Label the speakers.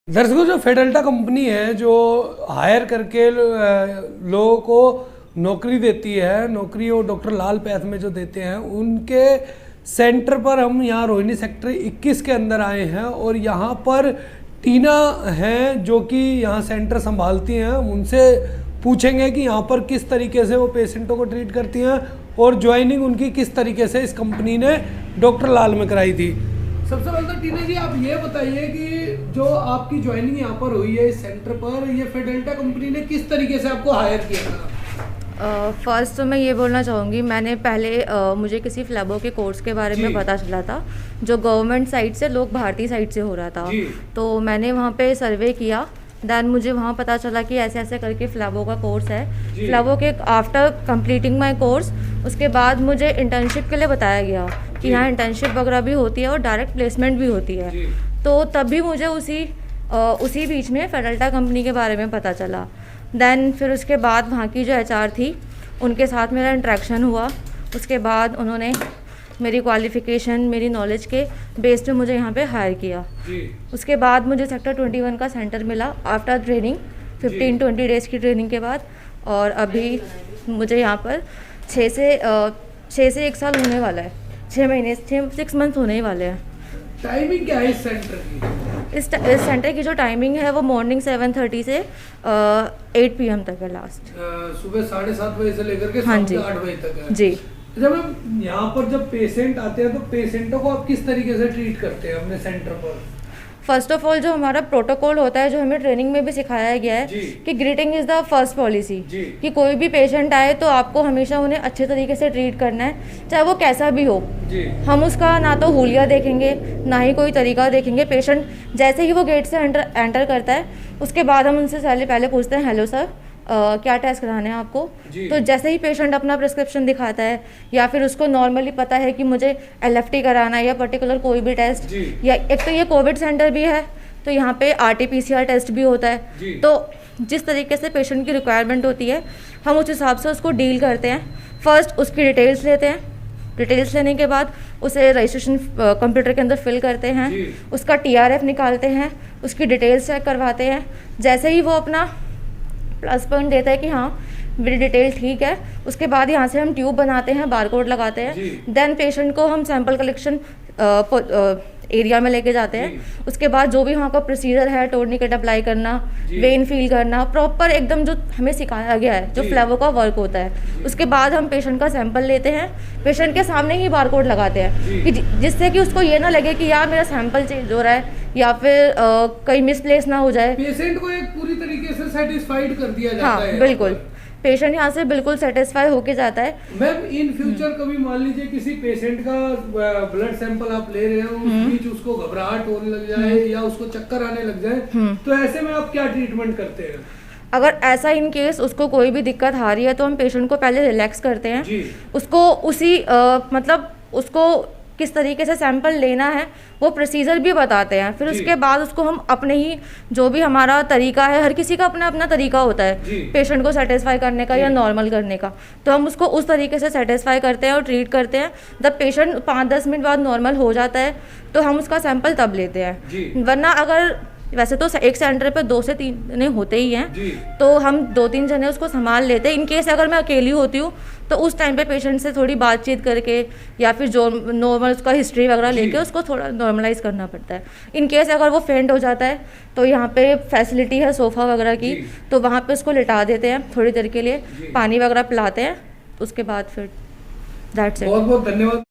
Speaker 1: दर्शकों, जो फेडेल्टा कंपनी है जो हायर करके लोगों को नौकरी देती है, नौकरी वो डॉक्टर लाल पैथ में जो देते हैं, उनके सेंटर पर हम यहाँ रोहिणी सेक्टर 21 के अंदर आए हैं और यहाँ पर टीना हैं जो कि यहाँ सेंटर संभालती हैं। उनसे पूछेंगे कि यहाँ पर किस तरीके से वो पेशेंटों को ट्रीट करती हैं और ज्वाइनिंग उनकी किस तरीके से इस कंपनी ने डॉक्टर लाल में कराई थी। सबसे पहले तो टीना जी, आप ये बताइए कि जो आपकी ज्वाइनिंग यहाँ पर हुई है इस सेंटर पर, ये फेडेल्टा कंपनी ने किस तरीके से आपको हायर किया था?
Speaker 2: फर्स्ट तो मैं ये बोलना चाहूँगी, मैंने पहले मुझे किसी फ्लैबो के कोर्स के बारे में पता चला था जो गवर्नमेंट साइड से, लोग भारतीय साइड से हो रहा था। तो मैंने वहाँ पे सर्वे किया, दैन मुझे वहाँ पता चला कि ऐसे ऐसे करके फ्लैबो का कोर्स है। फ्लैबो के आफ्टर कंप्लीटिंग माय कोर्स, उसके बाद मुझे इंटर्नशिप के लिए बताया गया कि यहाँ इंटर्नशिप वगैरह भी होती है और डायरेक्ट प्लेसमेंट भी होती है। तो तभी मुझे उसी बीच में फेडेल्टा कंपनी के बारे में पता चला। दैन फिर उसके बाद वहाँ की जो HR थी, उनके साथ मेरा इंटरेक्शन हुआ। उसके बाद उन्होंने मेरी क्वालिफ़िकेशन, मेरी नॉलेज के बेस पे मुझे यहाँ पे हायर किया। उसके बाद मुझे सेक्टर 21 का सेंटर मिला आफ्टर ट्रेनिंग, 15-20 डेज़ की ट्रेनिंग के बाद। और अभी मुझे यहाँ पर 6 से 1 साल होने वाला है, 6 मंथ होने ही वाले हैं।
Speaker 1: टाइमिंग क्या है इस सेंटर की?
Speaker 2: इस सेंटर की जो टाइमिंग है वो मॉर्निंग 7:30 से 8 PM तक है लास्ट।
Speaker 1: सुबह 7:30 बजे से लेकर के
Speaker 2: हाँ जी,
Speaker 1: 8 बजे तक है।
Speaker 2: जी।
Speaker 1: जब यहाँ पर जब पेशेंट आते हैं तो पेशेंटों को आप किस तरीके से ट्रीट करते हैं अपने सेंटर पर?
Speaker 2: फर्स्ट ऑफ ऑल जो हमारा प्रोटोकॉल होता है, जो हमें ट्रेनिंग में भी सिखाया गया है कि greeting is the first policy, कि कोई भी पेशेंट आए तो आपको हमेशा उन्हें अच्छे तरीके से ट्रीट करना है, चाहे वो कैसा भी हो। हम उसका ना तो हुलिया देखेंगे, ना ही कोई तरीका देखेंगे। पेशेंट जैसे ही वो गेट से एंटर करता है, उसके बाद हम उनसे पहले पूछते हैं, हेलो सर, क्या टेस्ट कराने हैं आपको। तो जैसे ही पेशेंट अपना प्रिस्क्रिप्शन दिखाता है या फिर उसको नॉर्मली पता है कि मुझे LFT कराना है या पर्टिकुलर कोई भी टेस्ट, या एक तो ये कोविड सेंटर भी है तो यहाँ पे RT-PCR टेस्ट भी होता है। तो जिस तरीके से पेशेंट की रिक्वायरमेंट होती है, हम उस हिसाब से उसको डील करते हैं। फर्स्ट उसकी डिटेल्स लेते हैं, डिटेल्स लेने के बाद उसे रजिस्ट्रेशन कंप्यूटर के अंदर फिल करते हैं, उसका TRF निकालते हैं, उसकी डिटेल्स चेक करवाते हैं। जैसे ही वो अपना प्लस पॉइंट देता है कि हाँ मेरी डिटेल ठीक है, उसके बाद यहाँ से हम ट्यूब बनाते हैं, बारकोड लगाते हैं। देन पेशेंट को हम सैंपल कलेक्शन एरिया में लेके जाते हैं। उसके बाद जो भी वहाँ का प्रोसीजर है, टोर्निकेट अप्लाई करना, वेन फील करना, प्रॉपर एकदम जो हमें सिखाया गया है, जो फ्लैवो का वर्क होता है। उसके बाद हम पेशेंट का सैंपल लेते हैं, पेशेंट के सामने ही बारकोड लगाते हैं कि जिससे कि उसको ये ना लगे कि यार मेरा सैंपल चेंज हो रहा है या फिर कहीं मिसप्लेस ना हो जाए।
Speaker 1: पेशेंट को एक पूरी तरीके से सेटिस्फाइड कर दिया जाता है।
Speaker 2: हाँ बिल्कुल, पेशेंट यहाँ से बिल्कुल सेटिस्फाई होके जाता है।
Speaker 1: मैम, इन फ्यूचर कभी मान लीजिए किसी पेशेंट का ब्लड सैंपल आप ले रहे हो, उस बीच उसको घबराहट होने लग जाए या उसको चक्कर आने लग जाए, तो ऐसे में आप क्या ट्रीटमेंट करते हैं?
Speaker 2: अगर ऐसा इन केस उसको कोई भी दिक्कत आ रही है तो हम पेशेंट को पहले रिलैक्स करते हैं। उसको मतलब उसको किस तरीके से सैंपल लेना है वो प्रोसीजर भी बताते हैं। फिर उसके बाद उसको हम अपने ही जो भी हमारा तरीका है, हर किसी का अपना अपना तरीका होता है पेशेंट को सेटिस्फाई करने का या नॉर्मल करने का, तो हम उसको उस तरीके से सेटिस्फाई करते हैं और ट्रीट करते हैं। जब पेशेंट 5-10 मिनट बाद नॉर्मल हो जाता है तो हम उसका सैंपल तब लेते हैं। वरना अगर वैसे तो एक सेंटर पे 2 से 3 जने होते ही हैं, तो हम 2-3 जने उसको संभाल लेते हैं। इन केस अगर मैं अकेली होती हूँ तो उस टाइम पे पेशेंट से थोड़ी बातचीत करके या फिर जो नॉर्मल उसका हिस्ट्री वगैरह लेके उसको थोड़ा नॉर्मलाइज करना पड़ता है। इन केस अगर वो फेंट हो जाता है तो यहाँ पे फैसिलिटी है सोफ़ा वगैरह की, तो वहाँ पे उसको लिटा देते हैं थोड़ी देर के लिए, पानी वगैरह पिलाते हैं, उसके बाद फिर दैट्स इट।
Speaker 1: बहुत बहुत धन्यवाद।